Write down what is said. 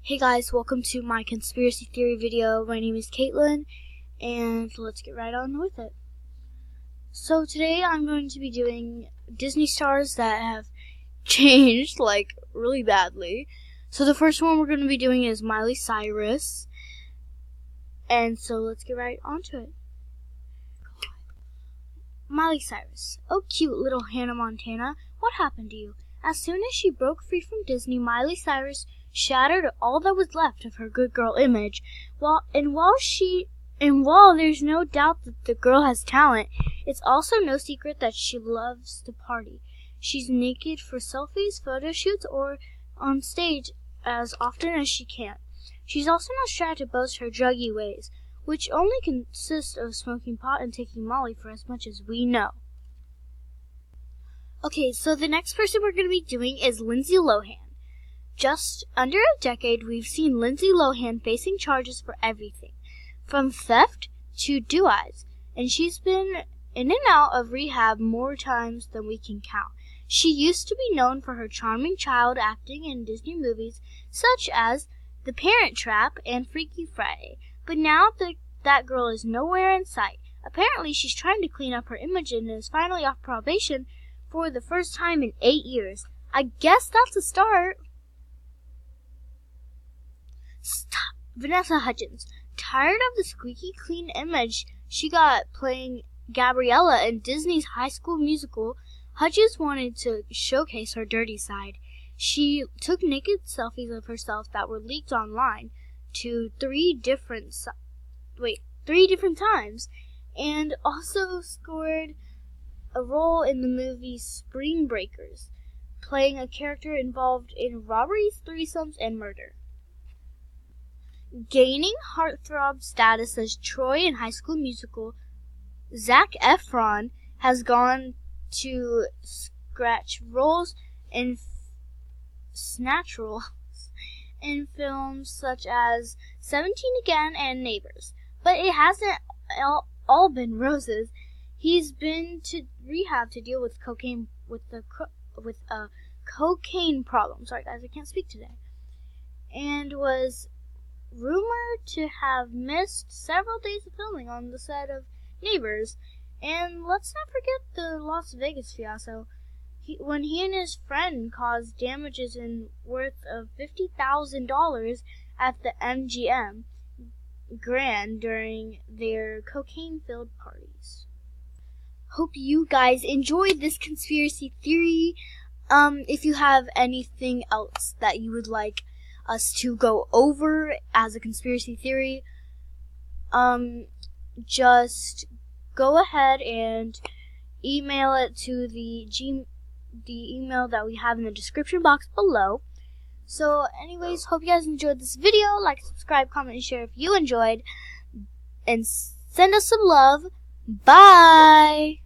Hey guys, welcome to my conspiracy theory video. My name is Caitlin, and let's get right on with it. So today I'm going to be doing Disney stars that have changed, like, really badly. So the first one we're going to be doing is Miley Cyrus. And so let's get right onto it. Miley Cyrus. Oh, cute little Hannah Montana. What happened to you? As soon as she broke free from Disney, Miley Cyrus shattered all that was left of her good girl image. While there's no doubt that the girl has talent, it's also no secret that she loves to party. She's naked for selfies, photo shoots, or on stage as often as she can. She's also not shy to boast her druggy ways, which only consist of smoking pot and taking Molly for as much as we know. Okay, so the next person we're going to be doing is Lindsay Lohan. Just under a decade, we've seen Lindsay Lohan facing charges for everything, from theft to do-eyes, and she's been in and out of rehab more times than we can count. She used to be known for her charming child acting in Disney movies such as The Parent Trap and Freaky Friday, but now that girl is nowhere in sight. Apparently, she's trying to clean up her image and is finally off probation for the first time in 8 years. I guess that's a start. Stop. Vanessa Hudgens. Tired of the squeaky clean image she got playing Gabriella in Disney's High School Musical, Hudgens wanted to showcase her dirty side. She took naked selfies of herself that were leaked online to three different times, and also scored a role in the movie Spring Breakers, playing a character involved in robberies, threesomes, and murder. Gaining heartthrob status as Troy in High School Musical, Zac Efron has gone to scratch roles in snatch roles in films such as 17 Again and Neighbors. But it hasn't all been roses. He's been to rehab to deal with a cocaine problem. Sorry guys, I can't speak today. And was rumored to have missed several days of filming on the set of Neighbors. And let's not forget the Las Vegas fiasco, when he and his friend caused damages worth of $50,000 at the MGM Grand during their cocaine-filled parties. Hope you guys enjoyed this conspiracy theory. If you have anything else that you would like us to go over as a conspiracy theory, just go ahead and email it to the email that we have in the description box below. So anyways, hope you guys enjoyed this video. Like, subscribe, comment, and share if you enjoyed, and send us some love. Bye!